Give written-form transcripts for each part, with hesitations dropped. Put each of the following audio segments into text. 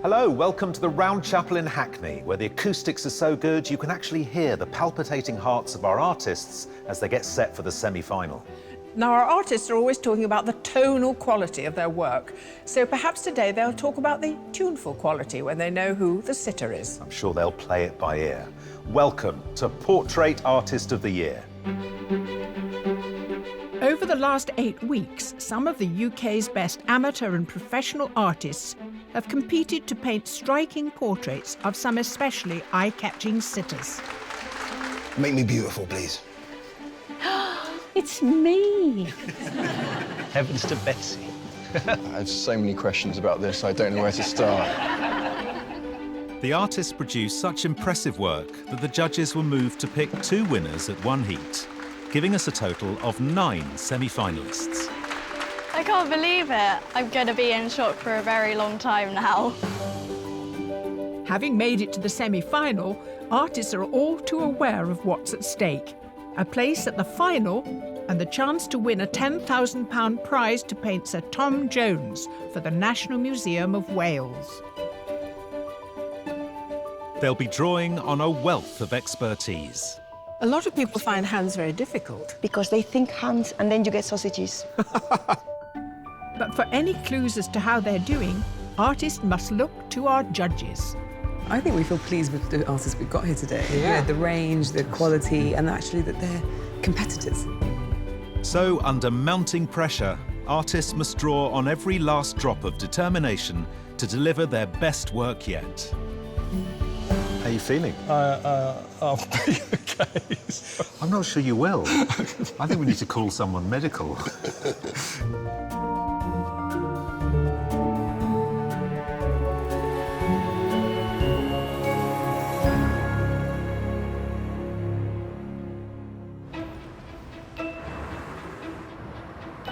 Hello, welcome to the Round Chapel in Hackney, where the acoustics are so good you can actually hear the palpitating hearts of our artists as they get set for the semi-final. Now, our artists are always talking about the tonal quality of their work, so perhaps today they'll talk about the tuneful quality when they know who the sitter is. I'm sure they'll play it by ear. Welcome to Portrait Artist of the Year. Over the last 8 weeks, some of the UK's best amateur and professional artists have competed to paint striking portraits of some especially eye-catching sitters. Make me beautiful, please. It's me. Heavens to Betsy. I have so many questions about this, I don't know where to start. The artists produced such impressive work that the judges were moved to pick 2 winners at one heat, giving us a total of 9 semi-finalists. I can't believe it. I'm going to be in shock for a very long time now. Having made it to the semi-final, artists are all too aware of what's at stake. A place at the final and the chance to win a £10,000 prize to paint Sir Tom Jones for the National Museum of Wales. They'll be drawing on a wealth of expertise. A lot of people find hands very difficult. Because they think hands and then you get sausages. But for any clues as to how they're doing, artists must look to our judges. I think we feel pleased with the artists we've got here today. Yeah. The range, the quality, and actually that they're competitors. So, under mounting pressure, artists must draw on every last drop of determination to deliver their best work yet. How are you feeling? I'll be okay. I'm not sure you will. I think we need to call someone medical.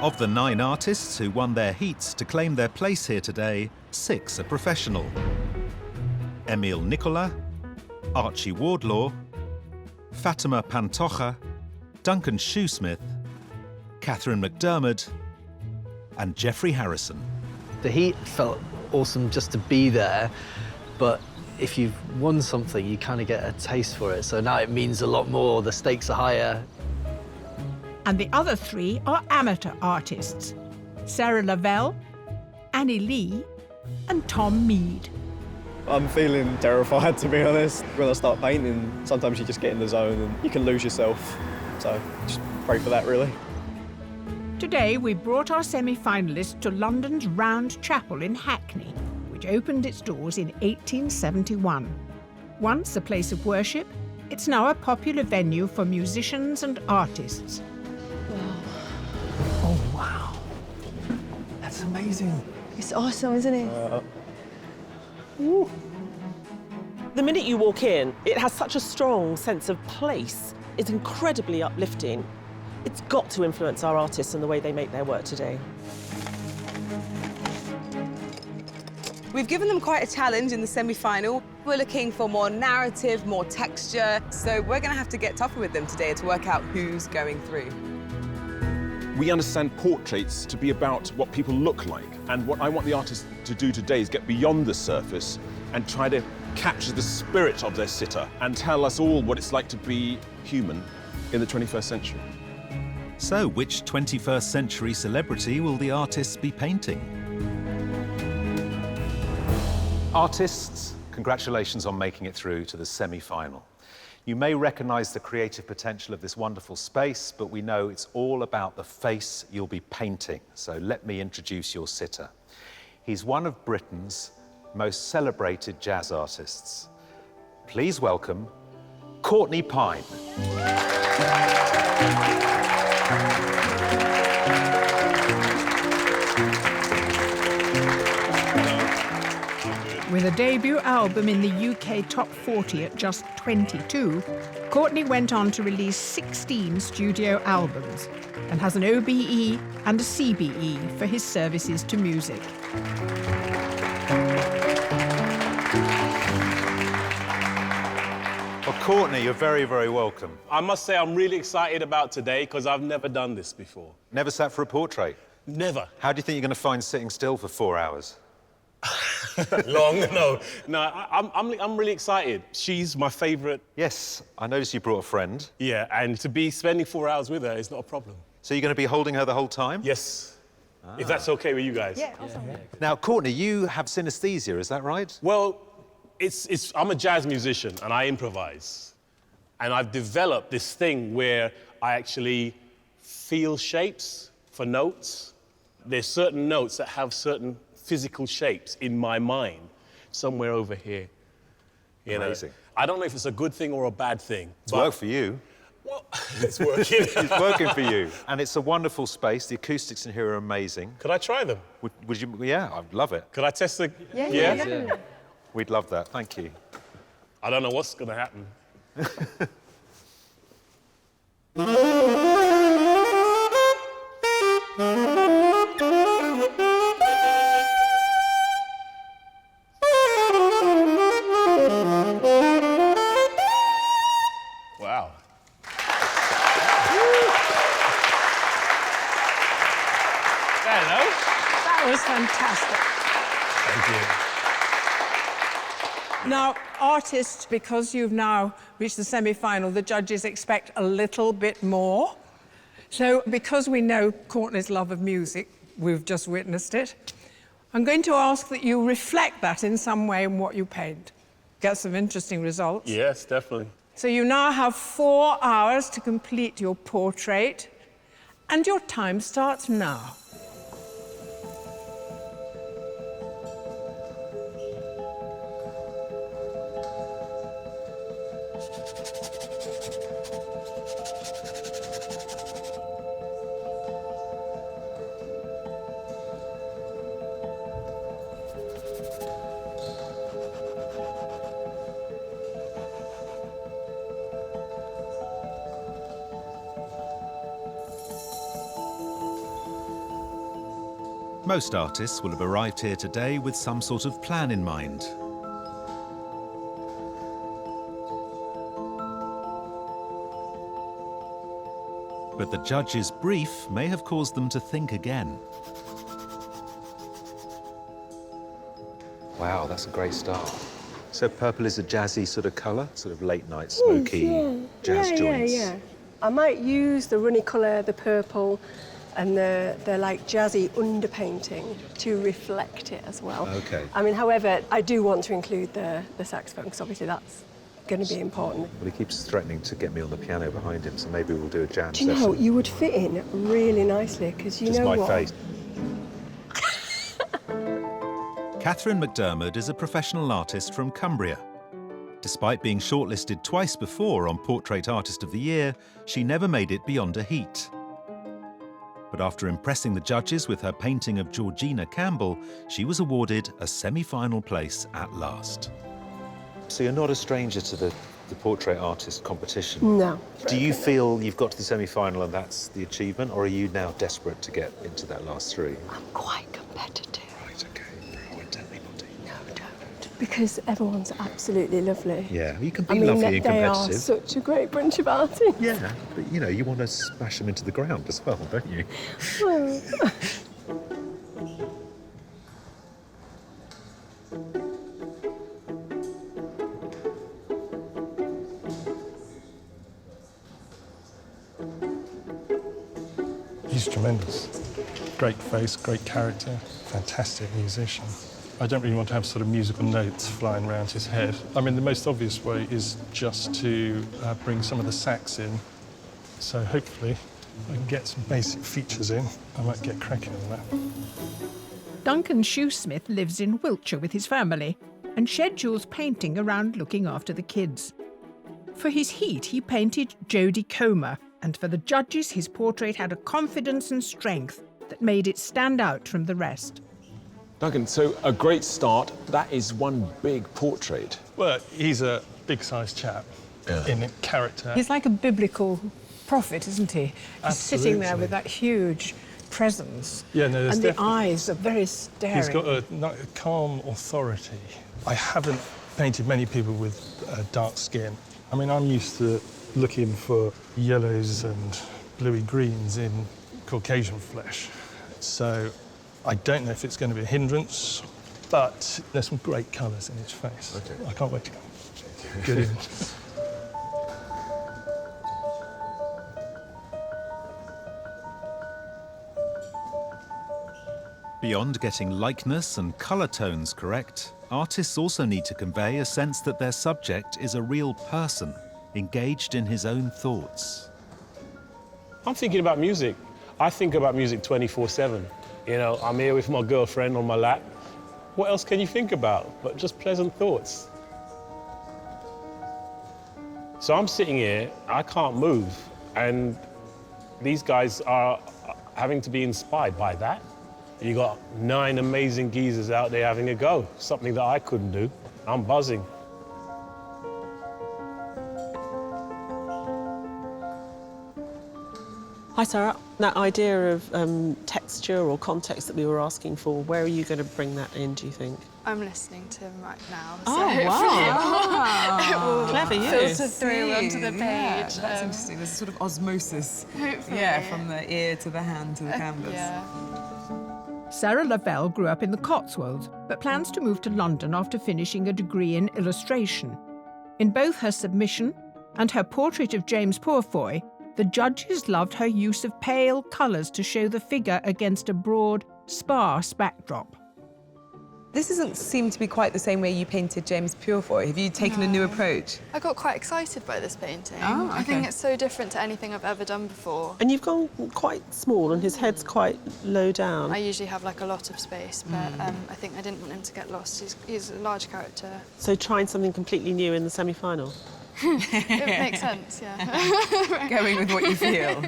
Of the 9 artists who won their heats to claim their place here today, 6 are professional. Emile Nicola, Archie Wardlaw, Fatima Pantoja, Duncan Shoesmith, Catherine McDermott, and Jeffrey Harrison. The heat felt awesome just to be there, but if you've won something, you kind of get a taste for it. So now it means a lot more, the stakes are higher. And the other 3 are amateur artists: Sarah Lavelle, Annie Lee, and Tom Mead. I'm feeling terrified, to be honest. When I start painting, sometimes you just get in the zone and you can lose yourself. So just pray for that, really. Today, we brought our semi-finalists to London's Round Chapel in Hackney, which opened its doors in 1871. Once a place of worship, it's now a popular venue for musicians and artists. Oh, wow. That's amazing. It's awesome, isn't it? The minute you walk in, it has such a strong sense of place. It's incredibly uplifting. It's got to influence our artists and the way they make their work today. We've given them quite a challenge in the semi-final. We're looking for more narrative, more texture, so we're going to have to get tougher with them today to work out who's going through. We understand portraits to be about what people look like, and what I want the artist to do today is get beyond the surface and try to capture the spirit of their sitter and tell us all what it's like to be human in the 21st century. So, which 21st century celebrity will the artists be painting? Artists, congratulations on making it through to the semi-final. You may recognise the creative potential of this wonderful space, but we know it's all about the face you'll be painting. So let me introduce your sitter. He's one of Britain's most celebrated jazz artists. Please welcome Courtney Pine. With a debut album in the UK Top 40 at just 22, Courtney went on to release 16 studio albums and has an OBE and a CBE for his services to music. Well, Courtney, you're very, very welcome. I must say I'm really excited about today because I've never done this before. Never sat for a portrait? Never. How do you think you're going to find sitting still for 4 hours? Long? No. I'm really excited. She's my favourite. Yes, I noticed you brought a friend. Yeah, and to be spending 4 hours with her is not a problem. So you're going to be holding her the whole time? Yes. If that's okay with you guys. Yeah, awesome. Now, Courtney, you have synesthesia, is that right? Well, I'm a jazz musician and I improvise. And I've developed this thing where I actually feel shapes for notes. There's certain notes that have certain physical shapes in my mind, somewhere over here. You know? Amazing. I don't know if it's a good thing or a bad thing. It's worked for you. Well, it's working. It's working for you. And it's a wonderful space. The acoustics in here are amazing. Could I try them? Would you? Yeah, I'd love it. Could I test the... Yeah. We'd love that. Thank you. I don't know what's going to happen. Wow. Hello. That was fantastic. Thank you. Now, artists, because you've now reached the semi-final, the judges expect a little bit more. So, because we know Courtney's love of music, we've just witnessed it, I'm going to ask that you reflect that in some way in what you paint. Get some interesting results. Yes, definitely. So you now have 4 hours to complete your portrait, and your time starts now. Most artists will have arrived here today with some sort of plan in mind. But the judge's brief may have caused them to think again. Wow, that's a great start. So purple is a jazzy sort of colour, sort of late night, smoky jazz joints. Yeah. I might use the runny colour, the purple, and the like jazzy underpainting to reflect it as well. Okay. I mean, however, I do want to include the saxophone, because obviously that's going to be important. Well, he keeps threatening to get me on the piano behind him, so maybe we'll do a jam Do you session. know, you would fit in really nicely, because you Just know my what? face. Catherine McDermott is a professional artist from Cumbria. Despite being shortlisted twice before on Portrait Artist of the Year, she never made it beyond a heat. But after impressing the judges with her painting of Georgina Campbell, she was awarded a semi-final place at last. So you're not a stranger to the Portrait Artist competition? No. Do you feel you've got to the semi-final and that's the achievement, or are you now desperate to get into that last 3? I'm quite competitive. Right, OK. I won't tell anybody. No, don't. Because everyone's absolutely lovely. Yeah, you can be I mean, lovely and they competitive. are such a great bunch of artists. Yeah, but you know, you want to smash them into the ground as well, don't you? Well, he's tremendous. Great face, great character, fantastic musician. I don't really want to have sort of musical notes flying around his head. I mean, the most obvious way is just to bring some of the sax in. So hopefully I can get some basic features in. I might get cracking on that. Duncan Shoesmith lives in Wiltshire with his family and schedules painting around looking after the kids. For his heat, he painted Jodie Comer, and for the judges, his portrait had a confidence and strength that made it stand out from the rest. Duncan, so a great start. That is one big portrait. Well, he's a big-sized chap in character. He's like a biblical prophet, isn't he? He's sitting there with that huge presence. Yeah, no, there's and the definitely... eyes are very staring. He's got a calm authority. I haven't painted many people with dark skin. I mean, I'm used to looking for yellows and bluey greens in Caucasian flesh. So I don't know if it's going to be a hindrance but there's some great colours in his face. Okay. I can't wait to go. Good image. Beyond getting likeness and colour tones correct, artists also need to convey a sense that their subject is a real person, engaged in his own thoughts. I'm thinking about music. I think about music 24/7. You know, I'm here with my girlfriend on my lap. What else can you think about but just pleasant thoughts? So I'm sitting here, I can't move, and these guys are having to be inspired by that. You got 9 amazing geezers out there having a go, something that I couldn't do. I'm buzzing. Hi, Sarah. That idea of texture or context that we were asking for, where are you going to bring that in, do you think? I'm listening to him right now. Oh, so wow. it will Clever you. filter through onto the page. Yeah, that's interesting. There's a sort of osmosis. Hopefully. Yeah, from the ear to the hand to the canvas. Yeah. Sarah Lavelle grew up in the Cotswolds, but plans to move to London after finishing a degree in illustration. In both her submission and her portrait of James Purefoy, the judges loved her use of pale colours to show the figure against a broad, sparse backdrop. This doesn't seem to be quite the same way you painted James Purefoy. Have you taken a new approach? I got quite excited by this painting. Oh, I think okay. it's so different to anything I've ever done before. And you've gone quite small and his head's quite low down. I usually have like a lot of space, but I think I didn't want him to get lost. He's a large character. So trying something completely new in the semi-final. It makes sense, yeah. Going with what you feel.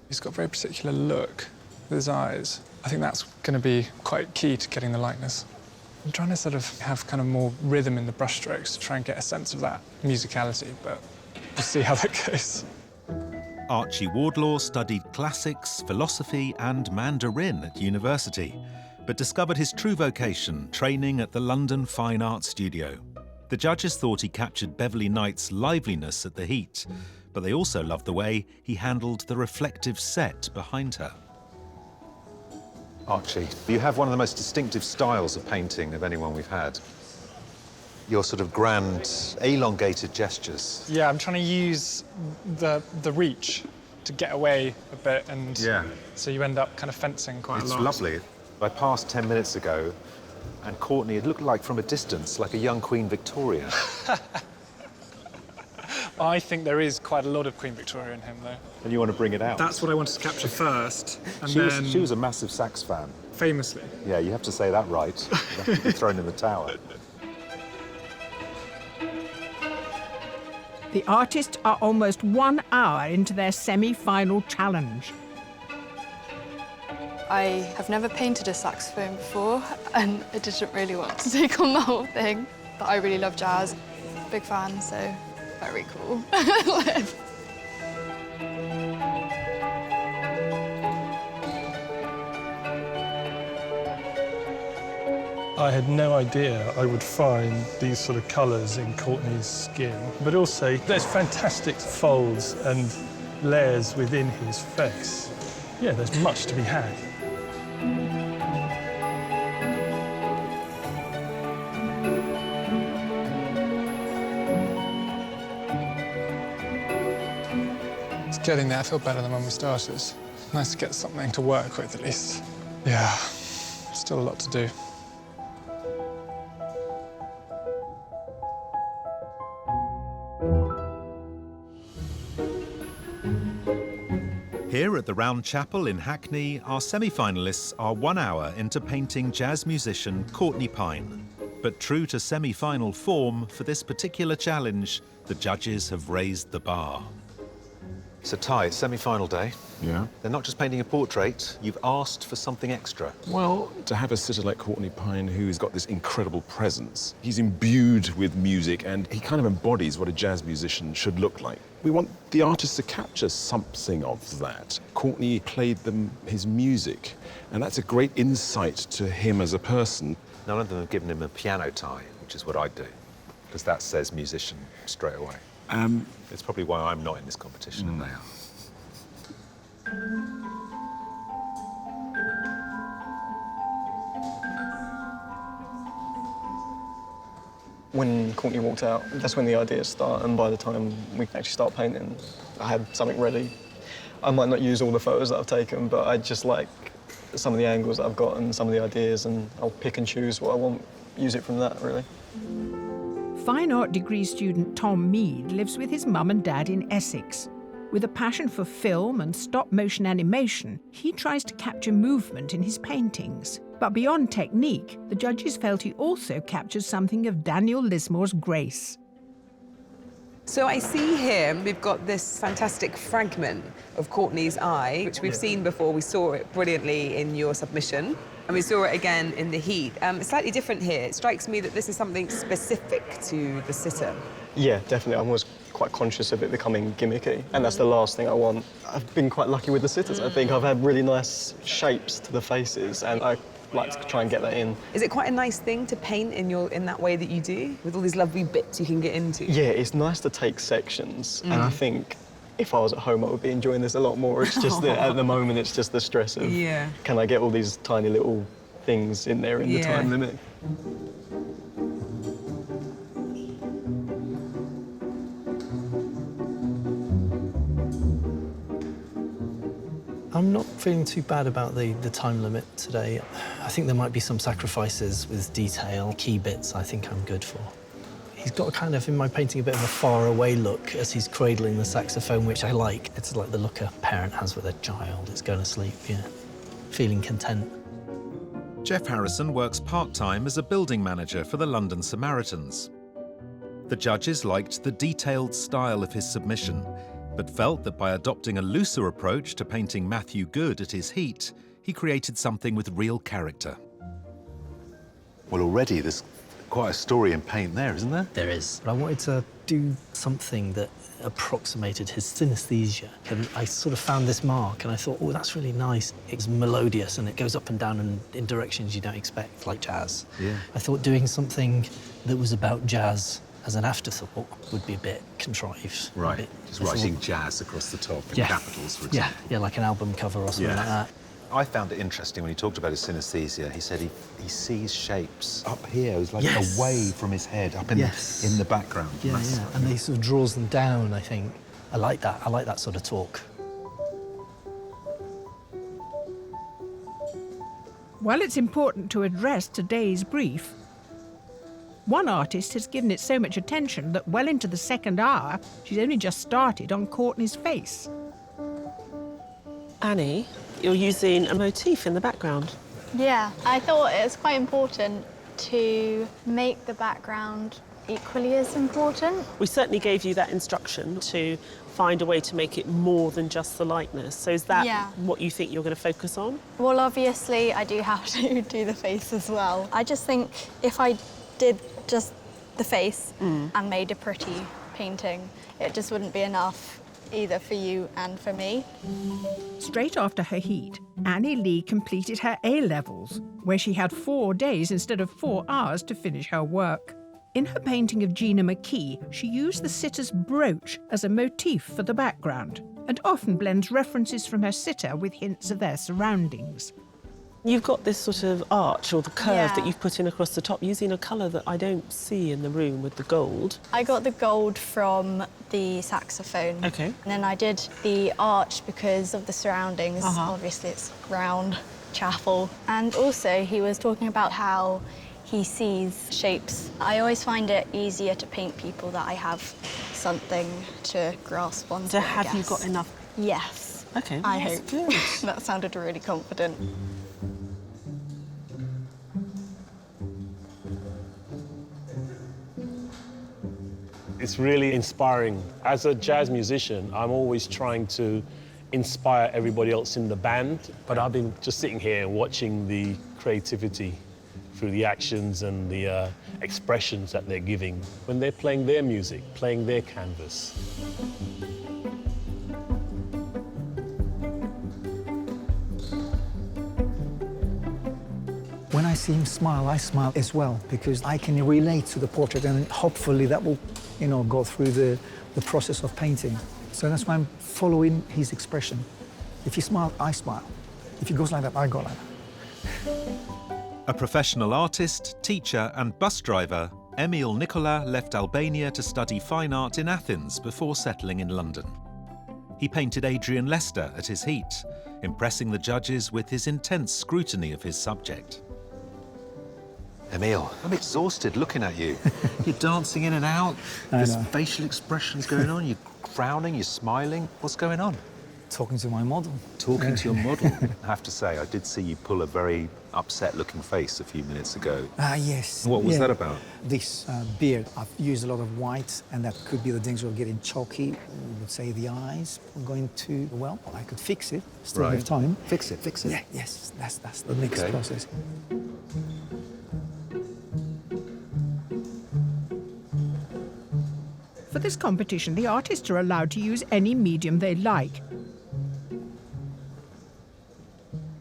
He's got a very particular look with his eyes. I think that's going to be quite key to getting the likeness. I'm trying to sort of have kind of more rhythm in the brushstrokes to try and get a sense of that musicality, but we'll see how that goes. Archie Wardlaw studied classics, philosophy and Mandarin at university, but discovered his true vocation training at the London Fine Arts Studio. The judges thought he captured Beverly Knight's liveliness at the Heat, but they also loved the way he handled the reflective set behind her. Archie, you have one of the most distinctive styles of painting of anyone we've had. Your sort of grand, elongated gestures. Yeah, I'm trying to use the reach to get away a bit, and so you end up kind of fencing quite a lot. It's lovely. I passed 10 minutes ago, and Courtney, it looked like from a distance, like a young Queen Victoria. I think there is quite a lot of Queen Victoria in him, though. And you want to bring it out? That's what I wanted to capture first, and She was a massive sax fan. Famously. Yeah, you have to say that right. You have to be thrown in the tower. The artists are almost 1 hour into their semi-final challenge. I have never painted a saxophone before, and I didn't really want to take on the whole thing. But I really love jazz, big fan, so very cool. I had no idea I would find these sort of colours in Courtney's skin, but also there's fantastic folds and layers within his face. Yeah, there's much to be had. It's getting there. I feel better than when we started. It's nice to get something to work with, at least. Yeah, still a lot to do. Here at the Round Chapel in Hackney, our semi-finalists are 1 hour into painting jazz musician Courtney Pine. But true to semi-final form, for this particular challenge, the judges have raised the bar. So, Ty, it's semi-final day. Yeah? They're not just painting a portrait, you've asked for something extra. Well, to have a sitter like Courtney Pine who's got this incredible presence, he's imbued with music and he kind of embodies what a jazz musician should look like. We want the artist to capture something of that. Courtney played them his music, and that's a great insight to him as a person. None of them have given him a piano tie, which is what I'd do, because that says musician straight away. It's probably why I'm not in this competition and they are. When Courtney walked out, that's when the ideas start, and by the time we actually start painting, I had something ready. I might not use all the photos that I've taken, but I just like some of the angles that I've got and some of the ideas, and I'll pick and choose what I want, use it from that, really. Fine art degree student Tom Mead lives with his mum and dad in Essex. With a passion for film and stop-motion animation, he tries to capture movement in his paintings. But beyond technique, the judges felt he also captures something of Daniel Lismore's grace. So I see here we've got this fantastic fragment of Courtney's eye, which we've seen before. We saw it brilliantly in your submission, and we saw it again in the heat. It's slightly different here. It strikes me that this is something specific to the sitter. Yeah, definitely. I was quite conscious of it becoming gimmicky, and that's the last thing I want. I've been quite lucky with the sitters. I think I've had really nice shapes to the faces, and I like to try and get that in. Is it quite a nice thing to paint in that way that you do, with all these lovely bits you can get into? Yeah, it's nice to take sections, and I think if I was at home, I would be enjoying this a lot more. It's just that at the moment, it's just the stress of, can I get all these tiny little things in there in the time limit? I'm not feeling too bad about the time limit today. I think there might be some sacrifices with detail. Key bits I think I'm good for. He's got kind of, in my painting, a bit of a far-away look as he's cradling the saxophone, which I like. It's like the look a parent has with a child. It's going to sleep, feeling content. Jeff Harrison works part-time as a building manager for the London Samaritans. The judges liked the detailed style of his submission, but felt that by adopting a looser approach to painting Matthew Good at his heat, he created something with real character. Well, already there's quite a story in paint there, isn't there? There is. But I wanted to do something that approximated his synesthesia. And I sort of found this mark, and I thought, oh, that's really nice. It's melodious, and it goes up and down and in directions you don't expect, like jazz. Yeah. I thought doing something that was about jazz as an afterthought would be a bit contrived. Right, just writing jazz across the top in capitals, for example. Yeah, like an album cover or something like that. I found it interesting when he talked about his synesthesia. He said he sees shapes up here. It's like away from his head, up in the background. Yeah, and he sort of draws them down, I think. I like that. I like that sort of talk. While it's important to address today's brief, one artist has given it so much attention that well into the second hour, she's only just started on Courtney's face. Annie, you're using a motif in the background. Yeah, I thought it was quite important to make the background equally as important. We certainly gave you that instruction to find a way to make it more than just the likeness. So is that what you think you're going to focus on? Well, obviously, I do have to do the face as well. I just think if I did just the face and made a pretty painting, it just wouldn't be enough either for you and for me. Straight after her heat, Annie Lee completed her A-levels, where she had 4 days instead of 4 hours to finish her work. In her painting of Gina McKee, she used the sitter's brooch as a motif for the background, and often blends references from her sitter with hints of their surroundings. You've got this sort of arch, or the curve that you've put in across the top, using a colour that I don't see in the room with the gold. I got the gold from the saxophone. OK. And then I did the arch because of the surroundings. Obviously, it's round, chapel. And also, he was talking about how he sees shapes. I always find it easier to paint people that I have something to grasp onto, So have you got enough? Yes. OK. I hope. Good. That sounded really confident. It's really inspiring. As a jazz musician, I'm always trying to inspire everybody else in the band, but I've been just sitting here and watching the creativity through the actions and the expressions that they're giving when they're playing their music, playing their canvas. When I see him smile, I smile as well, because I can relate to the portrait, and hopefully that will, go through the process of painting. So that's why I'm following his expression. If he smiles, I smile. If he goes like that, I go like that. A professional artist, teacher and bus driver, Emil Nicola left Albania to study fine art in Athens before settling in London. He painted Adrian Lester at his heat, impressing the judges with his intense scrutiny of his subject. Emil, I'm exhausted looking at you. You're dancing in and out, there's facial expressions going on, you're frowning, you're smiling. What's going on? Talking to my model. Talking to your model? I have to say, I did see you pull a very upset-looking face a few minutes ago. Yes. What was that about? This beard. I've used a lot of white, and that could be the danger of getting chalky. We would say the eyes are going too well. I could fix it. Still have time. Fix it, fix it. Yeah, yes, that's the next process. For this competition, the artists are allowed to use any medium they like.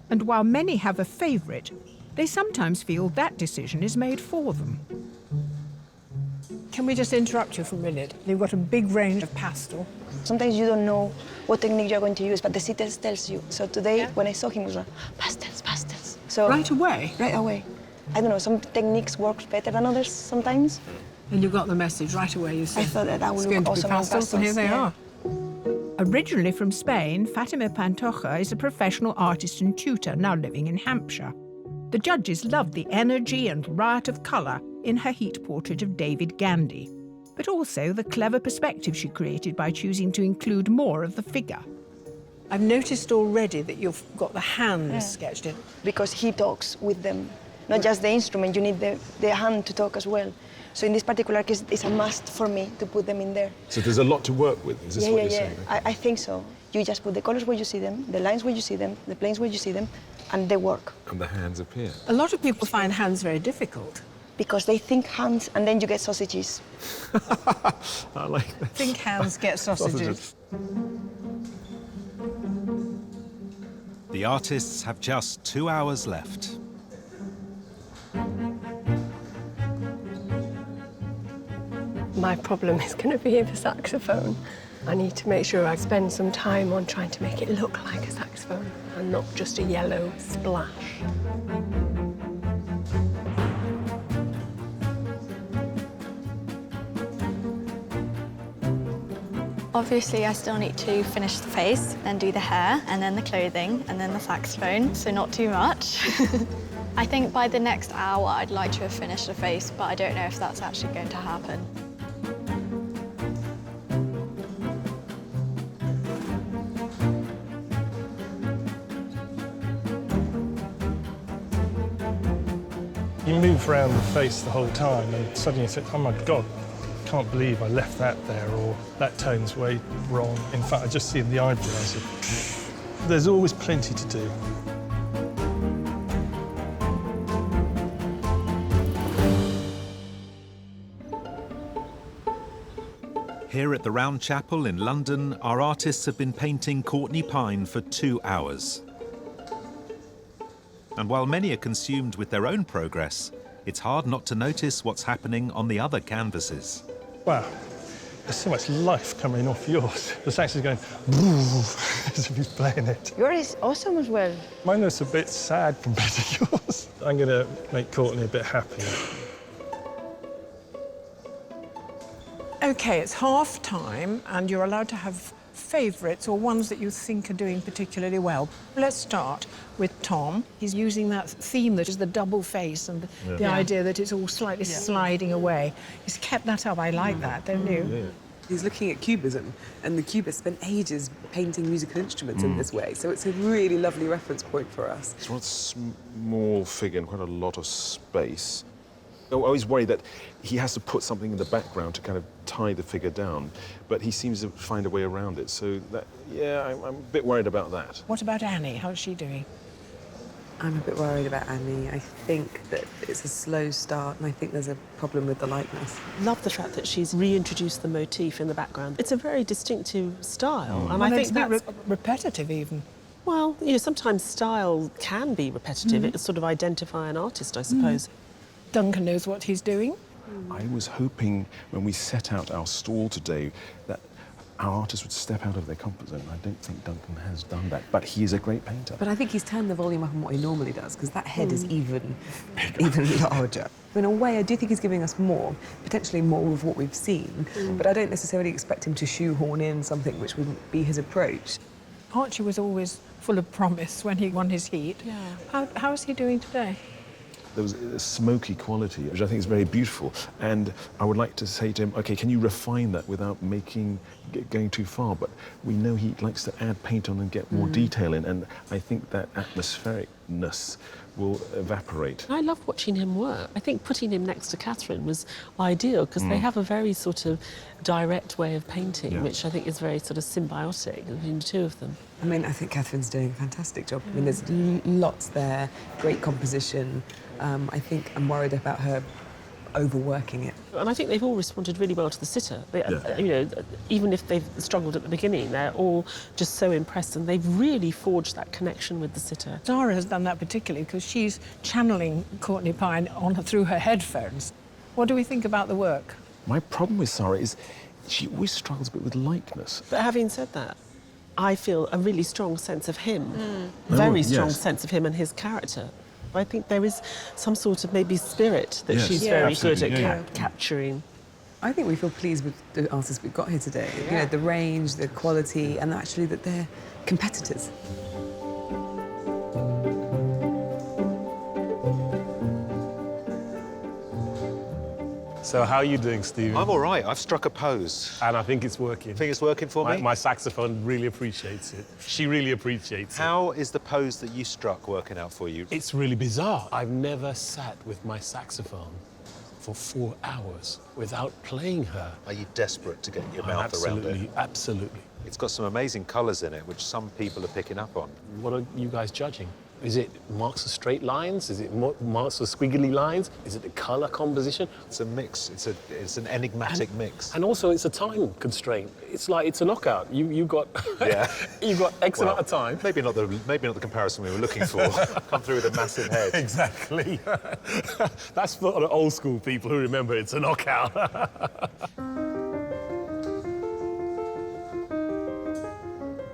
And while many have a favourite, they sometimes feel that decision is made for them. Can we just interrupt you for a minute? You've got a big range of pastel. Sometimes you don't know what technique you're going to use, but the sitter tells you. So today, when I saw him, it was like, pastels, pastels. So Right away? Right away. I don't know, some techniques work better than others sometimes. And you got the message right away, you said. I thought that would it's look going to be awesome on pastels, and here they are. Originally from Spain, Fatima Pantoja is a professional artist and tutor now living in Hampshire. The judges loved the energy and riot of colour in her heat portrait of David Gandy, but also the clever perspective she created by choosing to include more of the figure. I've noticed already that you've got the hands sketched in. Because he talks with them, not just the instrument, you need the hand to talk as well. So in this particular case, it's a must for me to put them in there. So there's a lot to work with, is this what you're saying? I think so. You just put the colors where you see them, the lines where you see them, the planes where you see them, and they work. And the hands appear. A lot of people find hands very difficult. Because they think hands, and then you get sausages. I like that. Think hands get sausages. The artists have just 2 hours left. My problem is going to be the saxophone. I need to make sure I spend some time on trying to make it look like a saxophone and not just a yellow splash. Obviously, I still need to finish the face, then do the hair, and then the clothing, and then the saxophone, so not too much. I think by the next hour, I'd like to have finished the face, but I don't know if that's actually going to happen. You move around the face the whole time and suddenly you think, oh my God, can't believe I left that there, or that tone's way wrong. In fact, I just see the eyebrows. There's always plenty to do. Here at the Round Chapel in London, our artists have been painting Courtney Pine for 2 hours. And while many are consumed with their own progress, it's hard not to notice what's happening on the other canvases. Wow, there's so much life coming off yours. The sax is going as if he's playing it. Yours is awesome as well. Mine looks a bit sad compared to yours. I'm going to make Courtney a bit happier. OK, it's half time, and you're allowed to have favourites or ones that you think are doing particularly well. Let's start with Tom. He's using that theme that is the double face and the idea that it's all slightly sliding away. He's kept that up. I like that, don't you? Yeah. He's looking at cubism, and the cubists spent ages painting musical instruments in this way, so it's a really lovely reference point for us. It's one small figure and quite a lot of space. I always worry that he has to put something in the background to kind of tie the figure down, but he seems to find a way around it. So that, yeah, I'm a bit worried about that. What about Annie? How's she doing? I'm a bit worried about Annie. I think that it's a slow start, and I think there's a problem with the likeness. Love the fact that she's reintroduced the motif in the background. It's a very distinctive style, and Well, I think it's a bit that's repetitive even. well, you know, sometimes style can be repetitive. Mhm. It sort of identify an artist, I suppose. Duncan knows what he's doing. I was hoping when we set out our stall today that our artist would step out of their comfort zone. I don't think Duncan has done that, but he is a great painter. But I think he's turned the volume up on what he normally does, because that head is even larger. In a way, I do think he's giving us more, potentially more of what we've seen, but I don't necessarily expect him to shoehorn in something which wouldn't be his approach. Archie was always full of promise when he won his heat. Yeah. How is he doing today? There was a smoky quality, which I think is very beautiful. And I would like to say to him, OK, can you refine that without going too far? But we know he likes to add paint on and get more detail in, and I think that atmosphericness will evaporate. I love watching him work. I think putting him next to Catherine was ideal, because they have a very sort of direct way of painting, which I think is very sort of symbiotic between the two of them. I mean, I think Catherine's doing a fantastic job. I mean, there's lots there, great composition. I think I'm worried about her overworking it. And I think they've all responded really well to the sitter. You know, even if they've struggled at the beginning, they're all just so impressed, and they've really forged that connection with the sitter. Zara has done that particularly because she's channeling Courtney Pine through her headphones. What do we think about the work? My problem with Sarah is she always struggles a bit with likeness. But having said that, I feel a really strong sense of him, very strong sense of him and his character. I think there is some sort of maybe spirit that she's very good at capturing. I think we feel pleased with the artists we've got here today. You know, the range, the quality, and actually that they're competitors. So how are you doing, Stephen? I'm all right. I've struck a pose. And I think it's working. Think it's working for me? My saxophone really appreciates it. She really appreciates it. How is the pose that you struck working out for you? It's really bizarre. I've never sat with my saxophone for 4 hours without playing her. Are you desperate to get your mouth around it? Absolutely. It's got some amazing colours in it, which some people are picking up on. What are you guys judging? Is it marks of straight lines? Is it marks of squiggly lines? Is it the colour composition? It's a mix. It's an enigmatic mix. And also, it's a time constraint. It's like it's a knockout. You got you got X amount of time. Maybe not the comparison we were looking for. Come through with a massive head. Exactly. That's for the old school people who remember it's a knockout.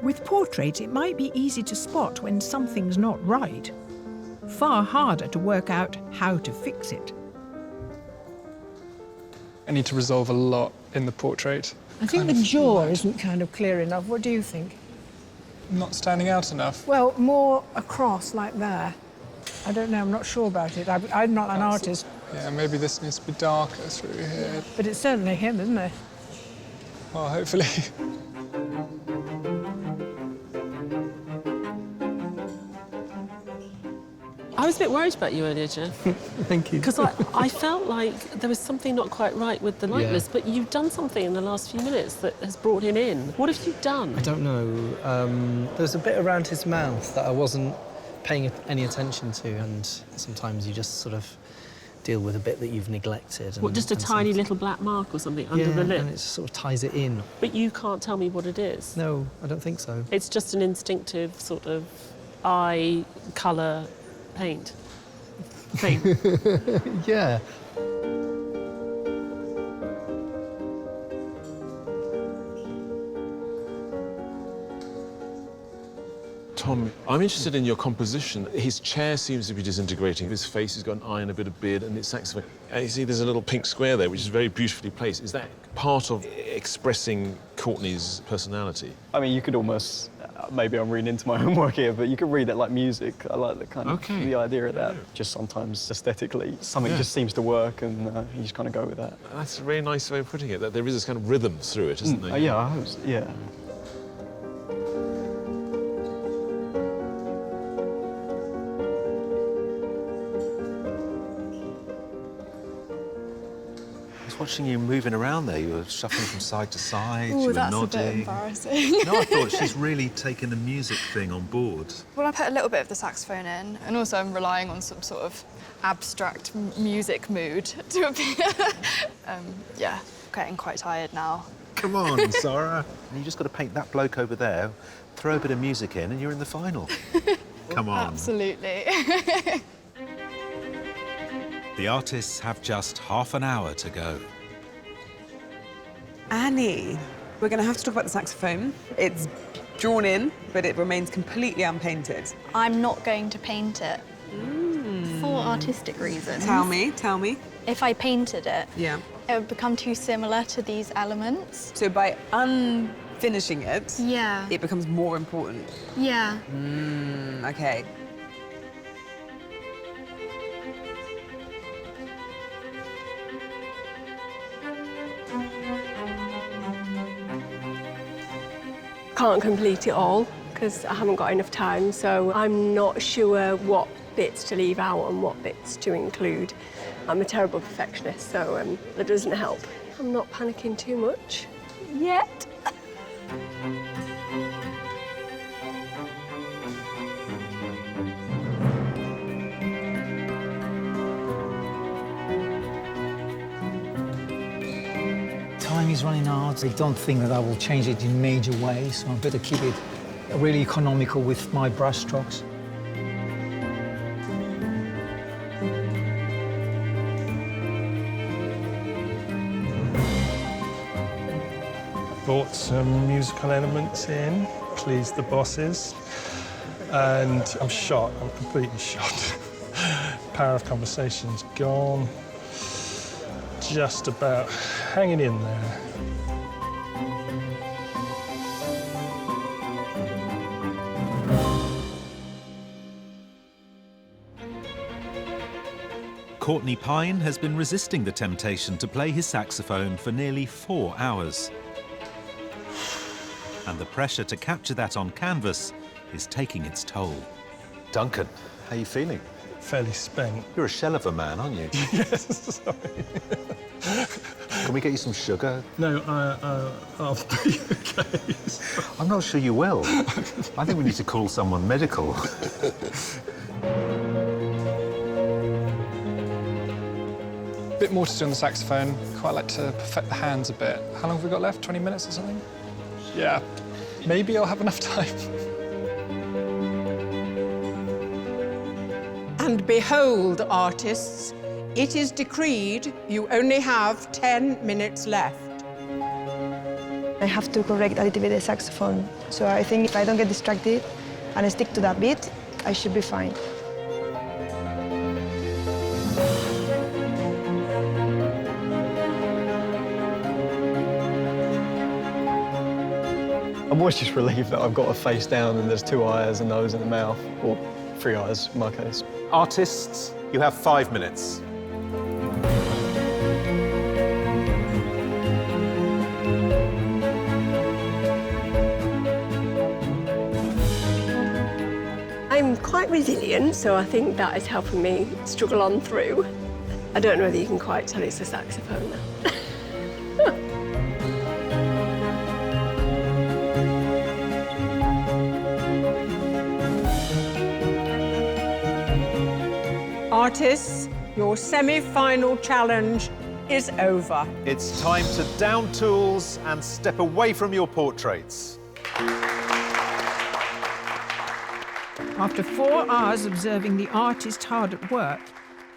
With portraits, it might be easy to spot when something's not right. Far harder to work out how to fix it. I need to resolve a lot in the portrait. I think the jaw isn't kind of clear enough. What do you think? Not standing out enough. Well, more across, like there. I don't know, I'm not sure about it. I'm not an artist. Yeah, maybe this needs to be darker through here. But it's certainly him, isn't it? Well, hopefully. I was a bit worried about you earlier, Jeff. Thank you. Because I felt like there was something not quite right with the likeness, but you've done something in the last few minutes that has brought him in. What have you done? I don't know. There's a bit around his mouth that I wasn't paying any attention to, and sometimes you just sort of deal with a bit that you've neglected. What, just a tiny little black mark or something under the lip? And it sort of ties it in. But you can't tell me what it is? No, I don't think so. It's just an instinctive sort of eye colour paint thing. Yeah. Tom, I'm interested in your composition. His chair seems to be disintegrating. His face has got an eye and a bit of beard, and it's saxophone. And you see there's a little pink square there, which is very beautifully placed. Is that part of expressing Courtney's personality? I mean, you could almost, maybe I'm reading into my own work here, but you could read it like music. I like the kind of, the idea of that. Just sometimes aesthetically, something just seems to work, and you just kind of go with that. That's a very nice way of putting it, that there is this kind of rhythm through it, isn't there? Yeah, I hope so, yeah. watching you moving around there. You were shuffling from side to side, you Ooh, were that's nodding. a bit embarrassing. No, I thought she's really taken the music thing on board. Well, I put a little bit of the saxophone in, and also I'm relying on some sort of abstract music mood to appear. Yeah, getting quite tired now. Come on, Sarah. You just got to paint that bloke over there, throw a bit of music in, and you're in the final. Come on. Absolutely. The artists have just half an hour to go. Annie, we're going to have to talk about the saxophone. It's drawn in, but it remains completely unpainted. I'm not going to paint it for artistic reasons. Tell me, tell me. If I painted it, Yeah. it would become too similar to these elements. So by unfinishing it, Yeah. it becomes more important. Yeah. Okay. Can't complete it all because I haven't got enough time, so I'm not sure what bits to leave out and what bits to include. I'm a terrible perfectionist, so that doesn't help. I'm not panicking too much yet. Time is running out. I don't think that I will change it in major ways, so I better keep it really economical with my brush strokes. Brought some musical elements in, pleased the bosses, and I'm shot. I'm completely shot. Power of conversation's gone. Just about hanging in there. Courtney Pine has been resisting the temptation to play his saxophone for nearly 4 hours. And the pressure to capture that on canvas is taking its toll. Duncan, how are you feeling? Fairly spent. You're a shell of a man, aren't you? Yes, sorry. Can we get you some sugar? No, I'll be okay. I'm not sure you will. I think we need to call someone medical. Bit more to do on the saxophone. Quite like to perfect the hands a bit. How long have we got left? 20 minutes or something? Yeah. Maybe I'll have enough time. And behold, artists, it is decreed you only have 10 minutes left. I have to correct a little bit the saxophone. So I think if I don't get distracted and I stick to that beat, I should be fine. I'm always just relieved that I've got a face down and there's 2 eyes, a nose and a mouth, or 3 eyes in my case. Artists, you have 5 minutes. I'm quite resilient, so I think that is helping me struggle on through. I don't know whether you can quite tell it's a saxophone now. Artists, your semi-final challenge is over. It's time to down tools and step away from your portraits. After 4 hours observing the artist hard at work,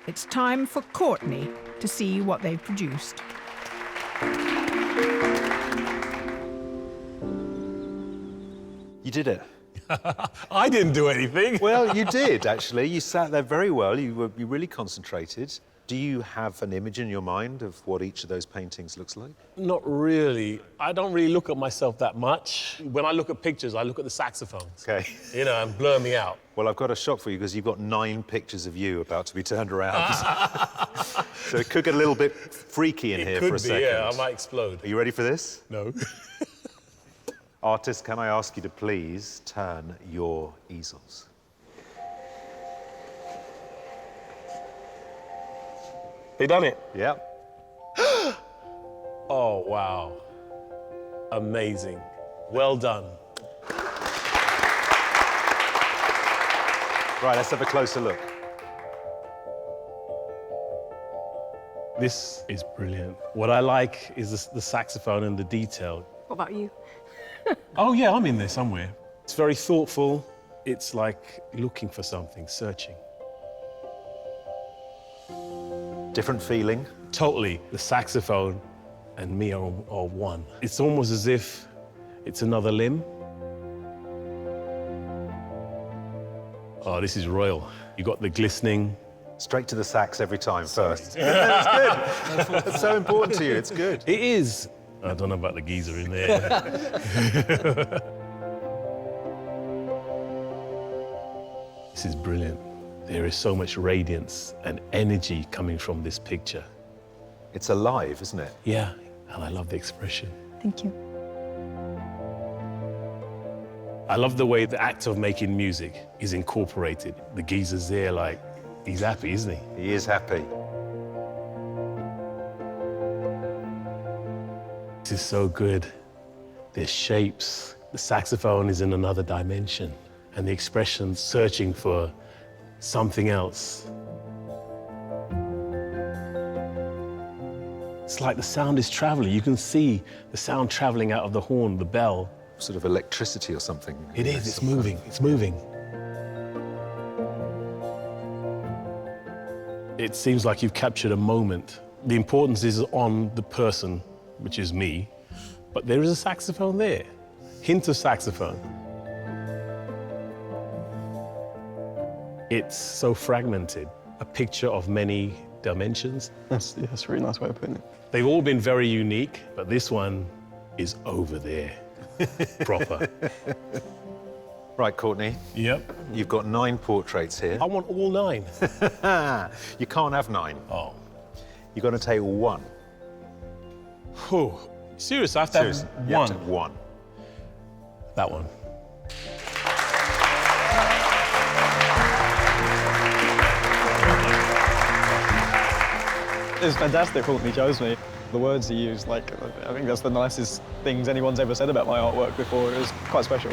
it's time for Courtney to see what they've produced. You did it. I didn't do anything. Well, you did, actually. You sat there very well. You really concentrated. Do you have an image in your mind of what each of those paintings looks like? Not really. I don't really look at myself that much. When I look at pictures, I look at the saxophones. Okay. You know, and blur me out. Well, I've got a shock for you because you've got 9 pictures of you about to be turned around. So it could get a little bit freaky in here for a second. Yeah, I might explode. Are you ready for this? No. Artist, can I ask you to please turn your easels? They done it? Yeah. Oh, wow. Amazing. Well done. Right, let's have a closer look. This is brilliant. What I like is the saxophone and the detail. What about you? Oh, yeah, I'm in there somewhere. It's very thoughtful. It's like looking for something, searching. Different feeling? Totally. The saxophone and me are one. It's almost as if it's another limb. Oh, this is royal. You got the glistening. Straight to the sax every time first. That's good. That's so important to you. It's good. It is. I don't know about the geezer in there. This is brilliant. There is so much radiance and energy coming from this picture. It's alive, isn't it? Yeah, and I love the expression. Thank you. I love the way the act of making music is incorporated. The geezer's there like, he's happy, isn't he? He is happy. This is so good. There's shapes. The saxophone is in another dimension, and the expression searching for something else. It's like the sound is traveling. You can see the sound traveling out of the horn, the bell. Sort of electricity or something. It is, it's moving, it's moving. It seems like you've captured a moment. The importance is on the person, which is me, but there is a saxophone there. Hint of saxophone. It's so fragmented, a picture of many dimensions. That's a really nice way of putting it. They've all been very unique, but this one is over there, proper. Right, Courtney. Yep. You've got 9 portraits here. I want all 9. You can't have 9. Oh. You've got to take 1. Whew. Serious, I have to have one. You have to have 1. That one. It's fantastic, Courtney chose me. The words he used, like, I think that's the nicest things anyone's ever said about my artwork before. It was quite special.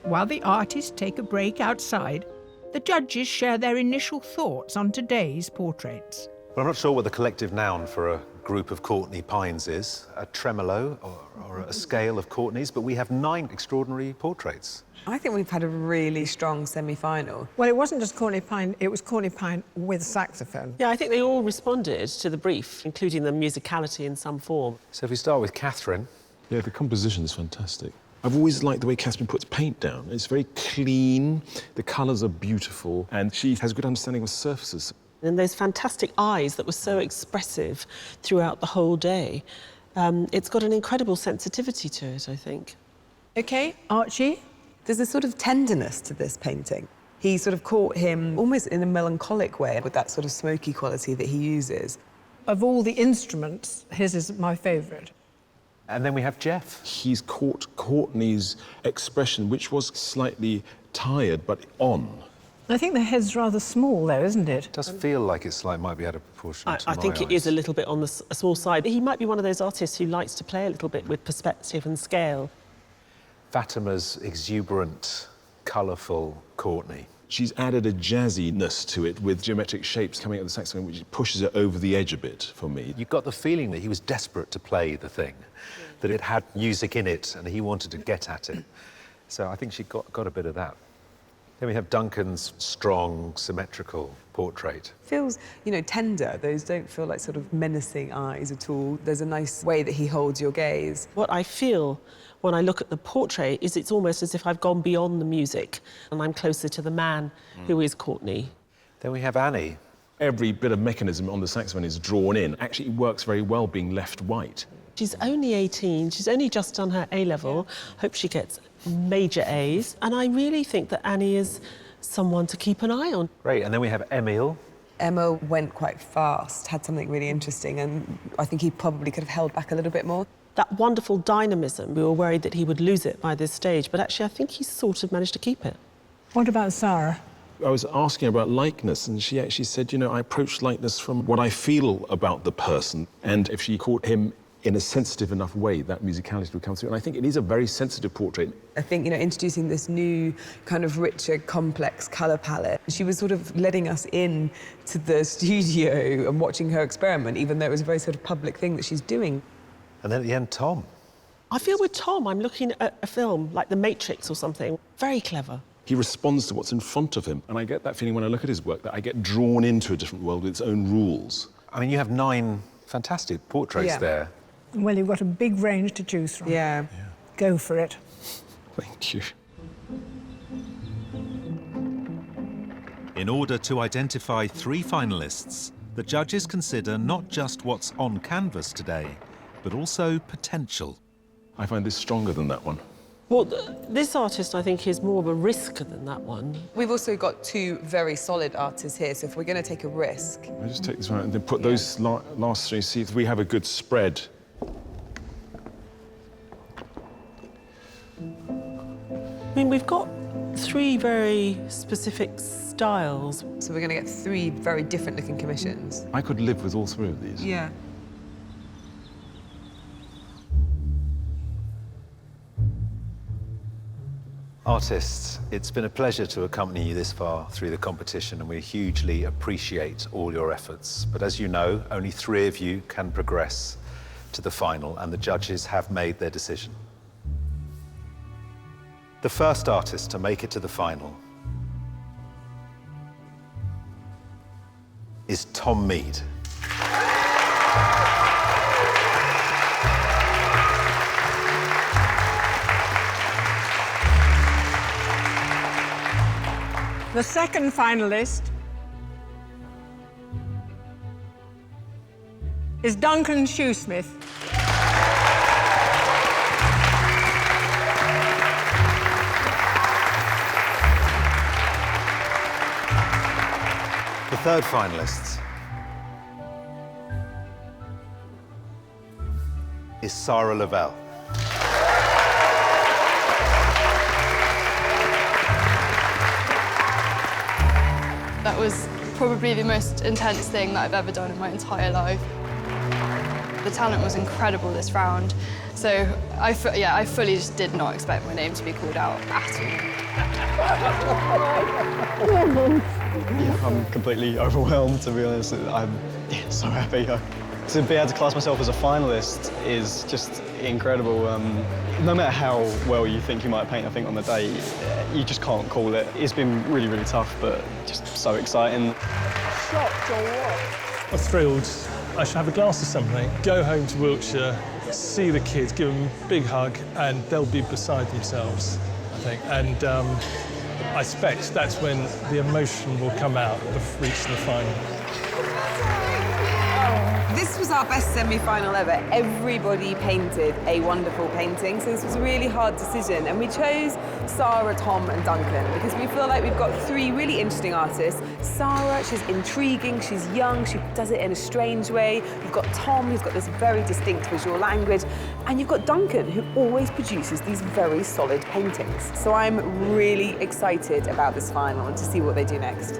While the artists take a break outside, the judges share their initial thoughts on today's portraits. Well, I'm not sure what the collective noun for a group of Courtney Pines is, a tremolo or a scale of Courtneys, but we have 9 extraordinary portraits. I think we've had a really strong semi-final. Well, it wasn't just Courtney Pine, it was Courtney Pine with saxophone. Yeah, I think they all responded to the brief, including the musicality in some form. So if we start with Catherine. Yeah, the composition is fantastic. I've always liked the way Catherine puts paint down. It's very clean, the colours are beautiful, and she has a good understanding of surfaces. And those fantastic eyes that were so expressive throughout the whole day. It's got an incredible sensitivity to it, I think. OK, Archie? There's a sort of tenderness to this painting. He sort of caught him almost in a melancholic way with that sort of smoky quality that he uses. Of all the instruments, his is my favourite. And then we have Jeff. He's caught Courtney's expression, which was slightly tired, but on. I think the head's rather small, though, isn't it? It does feel like it's like might be out of proportion to I think it is a little bit on the small side. He might be one of those artists who likes to play a little bit with perspective and scale. Fatima's exuberant, colourful Courtney. She's added a jazziness to it with geometric shapes coming out of the saxophone, which pushes it over the edge a bit for me. You got the feeling that he was desperate to play the thing, that it had music in it and he wanted to get at it. So I think she got a bit of that. Then we have Duncan's strong, symmetrical portrait. Feels, you know, tender. Those don't feel like sort of menacing eyes at all. There's a nice way that he holds your gaze. What I feel when I look at the portrait is it's almost as if I've gone beyond the music and I'm closer to the man who is Courtney. Then we have Annie. Every bit of mechanism on the saxophone is drawn in. Actually, it works very well being left white. She's only 18, she's only just done her A-level. Hope she gets major A's. And I really think that Annie is someone to keep an eye on. Great, and then we have Emil. Emma went quite fast, had something really interesting, and I think he probably could have held back a little bit more. That wonderful dynamism, we were worried that he would lose it by this stage, but actually I think he's sort of managed to keep it. What about Sarah? I was asking her about likeness, and she actually said, you know, I approach likeness from what I feel about the person, and if she caught him in a sensitive enough way, that musicality would come through. And I think it is a very sensitive portrait. I think, you know, introducing this new kind of richer, complex colour palette, she was sort of letting us in to the studio and watching her experiment, even though it was a very sort of public thing that she's doing. And then at the end, Tom. I feel with Tom, I'm looking at a film like The Matrix or something. Very clever. He responds to what's in front of him, and I get that feeling when I look at his work that I get drawn into a different world with its own rules. I mean, you have 9 fantastic portraits there. Well, you've got a big range to choose from. Yeah. Go for it. Thank you. In order to identify 3 finalists, the judges consider not just what's on canvas today, but also potential. I find this stronger than that one. Well, this artist, I think, is more of a risker than that one. We've also got 2 very solid artists here, so if we're going to take a risk... I just take this one and then put those last 3, see if we have a good spread. I mean, we've got 3 very specific styles. So we're going to get 3 very different-looking commissions. I could live with all 3 of these. Yeah. Artists, it's been a pleasure to accompany you this far through the competition, and we hugely appreciate all your efforts. But as you know, only 3 of you can progress to the final, and the judges have made their decision. The first artist to make it to the final is Tom Mead. The second finalist is Duncan Shoesmith. The third finalist is Sarah Lavelle. That was probably the most intense thing that I've ever done in my entire life. The talent was incredible this round, so I fully just did not expect my name to be called out at all. Yeah, I'm completely overwhelmed, to be honest. I'm so happy. To be able to class myself as a finalist is just incredible. No matter how well you think you might paint, I think on the day, you just can't call it. It's been really, really tough, but just so exciting. Shocked or what? I'm thrilled. I should have a glass of something, go home to Wiltshire, see the kids, give them a big hug, and they'll be beside themselves, I think. And I suspect that's when the emotion will come out of reaching the final. This was our best semi-final ever. Everybody painted a wonderful painting, so this was a really hard decision. And we chose Sarah, Tom and Duncan because we feel like we've got 3 really interesting artists. Sarah, she's intriguing, she's young, she does it in a strange way. You've got Tom, who's got this very distinct visual language. And you've got Duncan, who always produces these very solid paintings. So I'm really excited about this final and to see what they do next.